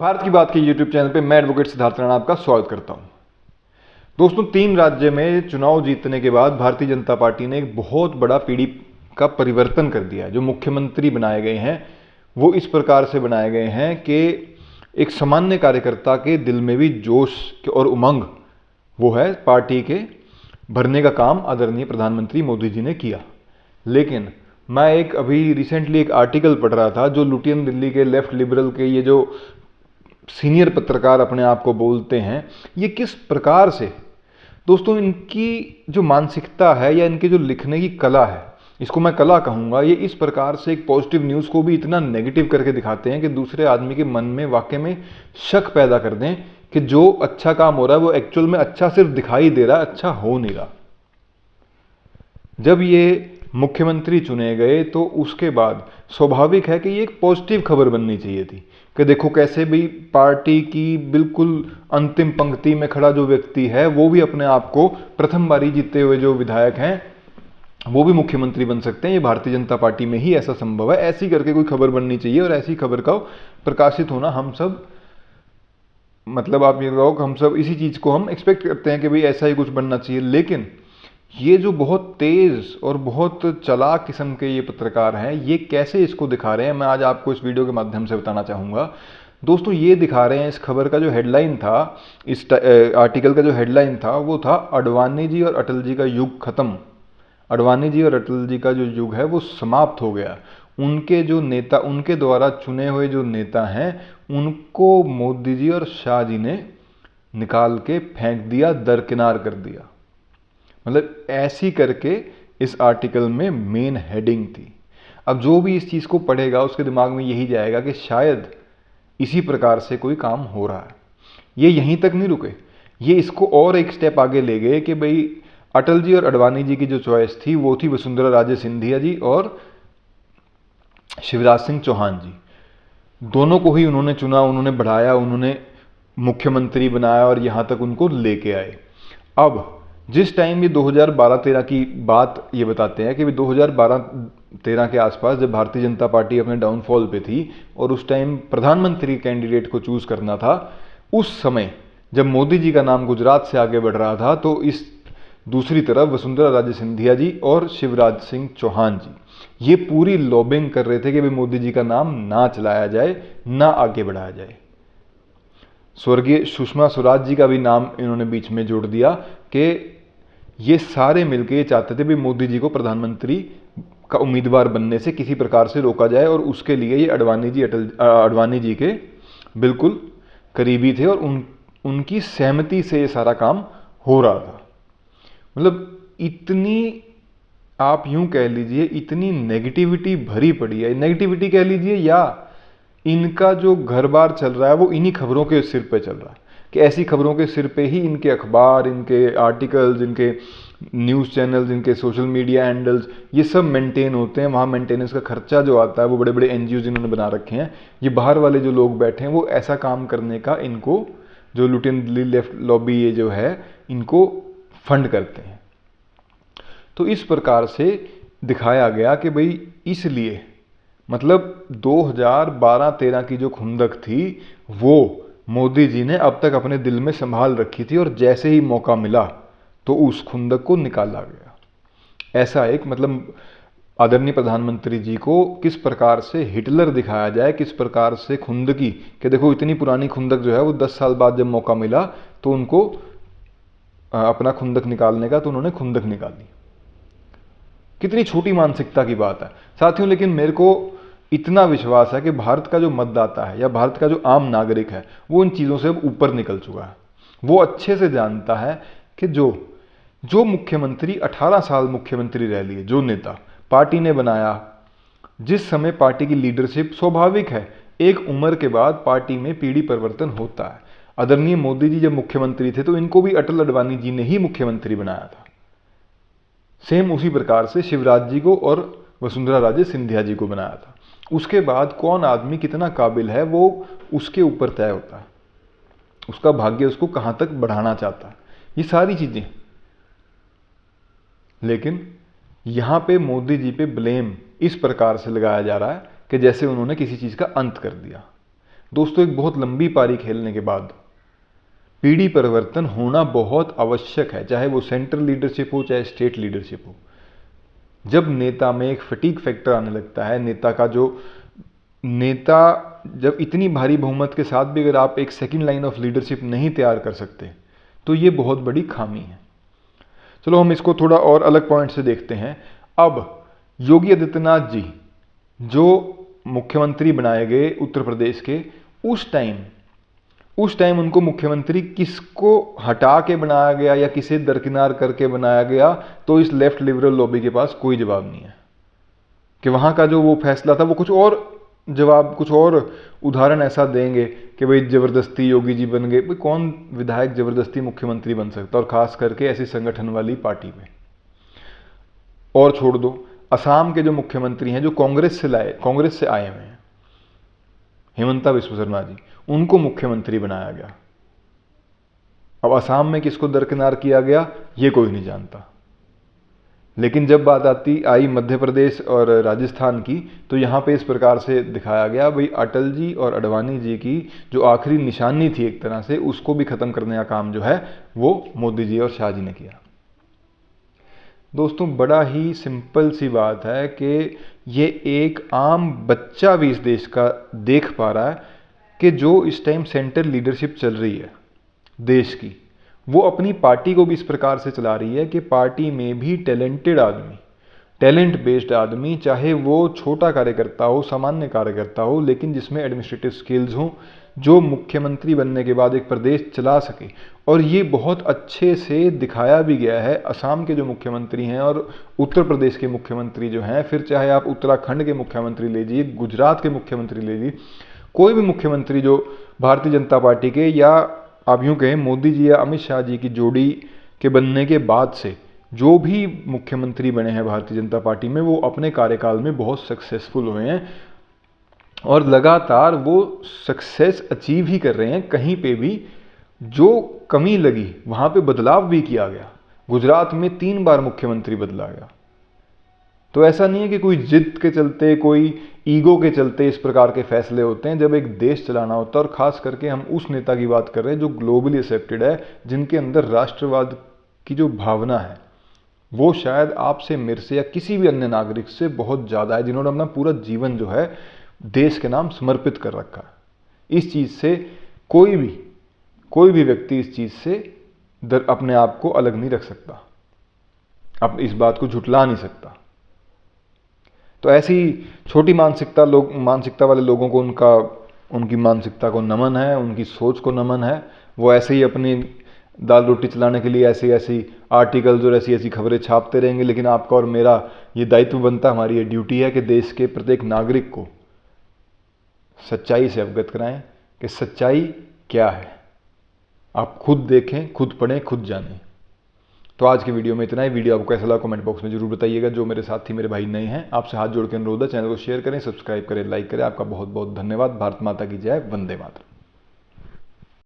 भारत की बात की यूट्यूब चैनल पे मैं एडवोकेट सिद्धार्थ राणा आपका स्वागत करता हूं। दोस्तों, 3 राज्य में चुनाव जीतने के बाद भारतीय जनता पार्टी ने एक बहुत बड़ा पीढ़ी का परिवर्तन कर दिया है। जो मुख्यमंत्री बनाए गए हैं वो इस प्रकार से बनाए गए हैं कि एक सामान्य कार्यकर्ता के दिल में भी जोश और उमंग वो है पार्टी के भरने का काम आदरणीय प्रधानमंत्री मोदी जी ने किया। लेकिन मैं अभी रिसेंटली एक आर्टिकल पढ़ रहा था जो लुटियन दिल्ली के लेफ्ट लिबरल के ये जो सीनियर पत्रकार अपने आप को बोलते हैं, ये किस प्रकार से दोस्तों इनकी जो मानसिकता है या इनके जो लिखने की कला है, इसको मैं कला कहूँगा, ये इस प्रकार से एक पॉजिटिव न्यूज़ को भी इतना नेगेटिव करके दिखाते हैं कि दूसरे आदमी के मन में वाकई में शक पैदा कर दें कि जो अच्छा काम हो रहा है वो एक्चुअल में अच्छा सिर्फ दिखाई दे रहा है, अच्छा हो नहीं रहा। जब ये मुख्यमंत्री चुने गए तो उसके बाद स्वाभाविक है कि ये एक पॉजिटिव खबर बननी चाहिए थी कि देखो कैसे भी पार्टी की बिल्कुल अंतिम पंक्ति में खड़ा जो व्यक्ति है वो भी अपने आप को प्रथम बारी जीते हुए जो विधायक हैं वो भी मुख्यमंत्री बन सकते हैं। ये भारतीय जनता पार्टी में ही ऐसा संभव है। ऐसी करके कोई खबर बननी चाहिए और ऐसी खबर का प्रकाशित होना हम सब, मतलब आप ये कहो हम सब इसी चीज़ को हम एक्सपेक्ट करते हैं कि भाई ऐसा ही कुछ बनना चाहिए। लेकिन ये जो बहुत तेज़ और बहुत चालाक किस्म के ये पत्रकार हैं, ये कैसे इसको दिखा रहे हैं, मैं आज आपको इस वीडियो के माध्यम से बताना चाहूँगा। दोस्तों, ये दिखा रहे हैं, इस खबर का जो हेडलाइन था, इस आर्टिकल का जो हेडलाइन था वो था अडवाणी जी और अटल जी का युग खत्म। अडवाणी जी और अटल जी का जो युग है वो समाप्त हो गया। उनके जो नेता, उनके द्वारा चुने हुए जो नेता हैं, उनको मोदी जी और शाह जी ने निकाल के फेंक दिया, दरकिनार कर दिया। मतलब ऐसी करके इस आर्टिकल में मेन हेडिंग थी। अब जो भी इस चीज़ को पढ़ेगा उसके दिमाग में यही जाएगा कि शायद इसी प्रकार से कोई काम हो रहा है। ये यहीं तक नहीं रुके, ये इसको और एक स्टेप आगे ले गए कि भाई अटल जी और अडवाणी जी की जो चॉइस थी वो थी वसुंधरा राजे सिंधिया जी और शिवराज सिंह चौहान जी। दोनों को ही उन्होंने चुना, उन्होंने बढ़ाया, उन्होंने मुख्यमंत्री बनाया और यहाँ तक उनको लेके आए। अब जिस टाइम ये 2012-13 की बात ये बताते हैं कि 2012-13 के आसपास जब भारतीय जनता पार्टी अपने डाउनफॉल पे थी और उस टाइम प्रधानमंत्री कैंडिडेट को चूज करना था, उस समय जब मोदी जी का नाम गुजरात से आगे बढ़ रहा था तो इस दूसरी तरफ वसुंधरा राजे सिंधिया जी और शिवराज सिंह चौहान जी ये पूरी लॉबिंग कर रहे थे कि भाई मोदी जी का नाम ना चलाया जाए, ना आगे बढ़ाया जाए। स्वर्गीय सुषमा स्वराज जी का भी नाम इन्होंने बीच में जोड़ दिया कि ये सारे मिलकर ये चाहते थे भी मोदी जी को प्रधानमंत्री का उम्मीदवार बनने से किसी प्रकार से रोका जाए और उसके लिए ये अडवाणी जी के बिल्कुल करीबी थे और उनकी सहमति से ये सारा काम हो रहा था। मतलब इतनी, आप यूं कह लीजिए, इतनी नेगेटिविटी भरी पड़ी है, नेगेटिविटी कह लीजिए या इनका जो घर बार चल रहा है वो इन्हीं खबरों के सिर पे चल रहा है कि ऐसी खबरों के सिर पे ही इनके अखबार, इनके आर्टिकल्स, इनके न्यूज़ चैनल्स, इनके सोशल मीडिया हैंडल्स ये सब मेंटेन होते हैं। वहाँ मेंटेनेंस का खर्चा जो आता है वो बड़े बड़े एनजीओ इन्होंने बना रखे हैं। ये बाहर वाले जो लोग बैठे हैं वो ऐसा काम करने का इनको, जो लुटियन दिल्ली लेफ्ट लॉबी ये जो है, इनको फंड करते हैं। तो इस प्रकार से दिखाया गया कि भाई इसलिए मतलब 2012-13 की जो खुंदक थी वो मोदी जी ने अब तक अपने दिल में संभाल रखी थी और जैसे ही मौका मिला तो उस खुंदक को निकाला गया। ऐसा एक, मतलब आदरणीय प्रधानमंत्री जी को किस प्रकार से हिटलर दिखाया जाए, किस प्रकार से खुंदकी, कि देखो इतनी पुरानी खुंदक जो है वो 10 साल बाद जब मौका मिला तो उनको अपना खुंदक निकालने का, तो उन्होंने खुंदक निकाली। कितनी छोटी मानसिकता की बात है साथियों। लेकिन मेरे को इतना विश्वास है कि भारत का जो मतदाता है या भारत का जो आम नागरिक है वो इन चीज़ों से अब ऊपर निकल चुका है। वो अच्छे से जानता है कि जो मुख्यमंत्री 18 साल मुख्यमंत्री रह लिए, जो नेता पार्टी ने बनाया, जिस समय पार्टी की लीडरशिप, स्वाभाविक है एक उम्र के बाद पार्टी में पीढ़ी परिवर्तन होता है। आदरणीय मोदी जी जब मुख्यमंत्री थे तो इनको भी अटल अडवाणी जी ने ही मुख्यमंत्री बनाया था। सेम उसी प्रकार से शिवराज जी को और वसुंधरा राजे सिंधिया जी को बनाया था। उसके बाद कौन आदमी कितना काबिल है वो उसके ऊपर तय होता है, उसका भाग्य उसको कहां तक बढ़ाना चाहता है, ये सारी चीजें। लेकिन यहां पे मोदी जी पे ब्लेम इस प्रकार से लगाया जा रहा है कि जैसे उन्होंने किसी चीज का अंत कर दिया। दोस्तों, एक बहुत लंबी पारी खेलने के बाद पीढ़ी परिवर्तन होना बहुत आवश्यक है, चाहे वो सेंट्रल लीडरशिप हो चाहे स्टेट लीडरशिप हो। जब नेता में एक फटीग फैक्टर आने लगता है, नेता जब इतनी भारी बहुमत के साथ भी अगर आप एक सेकंड लाइन ऑफ लीडरशिप नहीं तैयार कर सकते, तो ये बहुत बड़ी खामी है। चलो हम इसको थोड़ा और अलग पॉइंट से देखते हैं। अब योगी आदित्यनाथ जी जो मुख्यमंत्री बनाए गए उत्तर प्रदेश के, उस टाइम उनको मुख्यमंत्री किसको हटा के बनाया गया या किसे दरकिनार करके बनाया गया, तो इस लेफ्ट लिबरल लॉबी के पास कोई जवाब नहीं है कि वहां का जो वो फैसला था वो कुछ और उदाहरण ऐसा देंगे कि भाई जबरदस्ती योगी जी बन गए। भाई कौन विधायक जबरदस्ती मुख्यमंत्री बन सकता है, और खास करके ऐसी संगठन वाली पार्टी में। और छोड़ दो, असम के जो मुख्यमंत्री हैं जो कांग्रेस से आए हुए हैं, हिमंता बिस्वा शर्मा जी, उनको मुख्यमंत्री बनाया गया। अब असम में किसको दरकिनार किया गया ये कोई नहीं जानता। लेकिन जब बात आई मध्य प्रदेश और राजस्थान की, तो यहाँ पे इस प्रकार से दिखाया गया, भाई अटल जी और अडवाणी जी की जो आखिरी निशानी थी एक तरह से, उसको भी खत्म करने का काम जो है वो मोदी जी और शाह जी ने किया। दोस्तों, बड़ा ही सिंपल सी बात है कि ये एक आम बच्चा भी इस देश का देख पा रहा है कि जो इस टाइम सेंट्रल लीडरशिप चल रही है देश की, वो अपनी पार्टी को भी इस प्रकार से चला रही है कि पार्टी में भी टैलेंटेड आदमी, टैलेंट बेस्ड आदमी, चाहे वो छोटा कार्यकर्ता हो, सामान्य कार्यकर्ता हो, लेकिन जिसमें एडमिनिस्ट्रेटिव स्किल्स हों, जो मुख्यमंत्री बनने के बाद एक प्रदेश चला सके। और ये बहुत अच्छे से दिखाया भी गया है। असम के जो मुख्यमंत्री हैं और उत्तर प्रदेश के मुख्यमंत्री जो हैं, फिर चाहे आप उत्तराखंड के मुख्यमंत्री ले लीजिए, गुजरात के मुख्यमंत्री ले लीजिए, कोई भी मुख्यमंत्री जो भारतीय जनता पार्टी के, या आप यूँ कहें मोदी जी या अमित शाह जी की जोड़ी के बनने के बाद से जो भी मुख्यमंत्री बने हैं भारतीय जनता पार्टी में, वो अपने कार्यकाल में बहुत सक्सेसफुल हुए हैं और लगातार वो सक्सेस अचीव ही कर रहे हैं। कहीं पे भी जो कमी लगी वहाँ पे बदलाव भी किया गया। गुजरात में 3 बार मुख्यमंत्री बदला गया। तो ऐसा नहीं है कि कोई जिद के चलते, कोई ईगो के चलते इस प्रकार के फैसले होते हैं। जब एक देश चलाना होता है, और ख़ास करके हम उस नेता की बात कर रहे हैं जो ग्लोबली एक्सेप्टेड है, जिनके अंदर राष्ट्रवाद की जो भावना है वो शायद आपसे, मेरे से या किसी भी अन्य नागरिक से बहुत ज़्यादा है, जिन्होंने अपना पूरा जीवन जो है देश के नाम समर्पित कर रखा है। इस चीज़ से कोई भी व्यक्ति इस चीज़ से अपने आप को अलग नहीं रख सकता, अब इस बात को झुटला नहीं सकता। तो ऐसी छोटी मानसिकता वाले लोगों को उनकी मानसिकता को नमन है, उनकी सोच को नमन है। वो ऐसे ही अपनी दाल रोटी चलाने के लिए ऐसी आर्टिकल्स और ऐसी खबरें छापते रहेंगे। लेकिन आपका और मेरा ये दायित्व बनता, हमारी ये ड्यूटी है कि देश के प्रत्येक नागरिक को सच्चाई से अवगत कराएं कि सच्चाई क्या है। आप खुद देखें, खुद पढ़ें, खुद जानें। तो आज की वीडियो में इतना ही। वीडियो आपको कैसा लगा कमेंट बॉक्स में जरूर बताइएगा। जो मेरे साथी, मेरे भाई नए हैं, आपसे हाथ जोड़ के अनुरोध है, चैनल को शेयर करें, सब्सक्राइब करें, लाइक करें। आपका बहुत बहुत धन्यवाद। भारत माता की जय। वंदे मातरम।